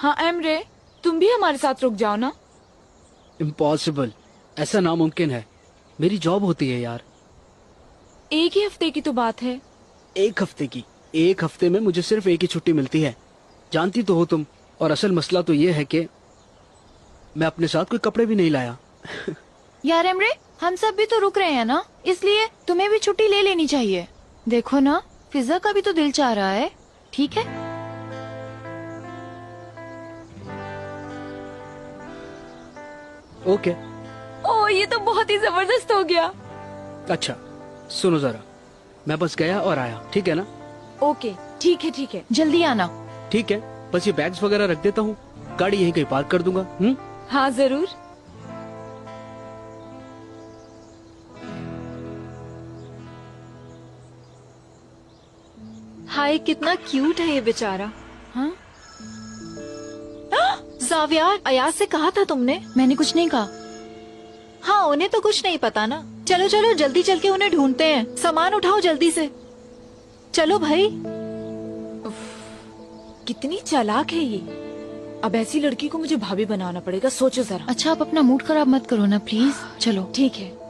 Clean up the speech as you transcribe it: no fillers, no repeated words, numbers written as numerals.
हाँ एमरे, तुम भी हमारे साथ रुक जाओ ना। इम्पॉसिबल, ऐसा नामुमकिन है। मेरी जॉब होती है यार। एक ही हफ्ते की तो बात है। एक हफ्ते की? एक हफ्ते में मुझे सिर्फ एक ही छुट्टी मिलती है, जानती तो हो तुम। और असल मसला तो ये है कि मैं अपने साथ कोई कपड़े भी नहीं लाया। यार एमरे, हम सब भी तो रुक रहे हैं ना, इसलिए तुम्हें भी छुट्टी ले लेनी चाहिए। देखो ना, फिजा का भी तो दिल चाह रहा है। ठीक है। ओके। ओ, ये तो बहुत ही जबरदस्त हो गया। अच्छा सुनो जरा, मैं बस गया और आया, ठीक है ना? ओके ठीक है, ठीक है, जल्दी आना। ठीक है, बस ये बैग्स वगैरह रख देता हूँ, गाड़ी यहीं कहीं पार्क कर दूंगा। हाँ जरूर। हाय, कितना क्यूट है ये बेचारा। हाँ, जावियार, अयाज से कहा था तुमने? मैंने कुछ नहीं कहा। हाँ, उन्हें तो कुछ नहीं पता ना। चलो चलो, जल्दी चल के उन्हें ढूंढते हैं। सामान उठाओ जल्दी से। चलो भाई। कितनी चालाक है ये। अब ऐसी लड़की को मुझे भाभी बनाना पड़ेगा, सोचो जरा। अच्छा, आप अपना मूड खराब मत करो ना प्लीज। चलो। ठीक है।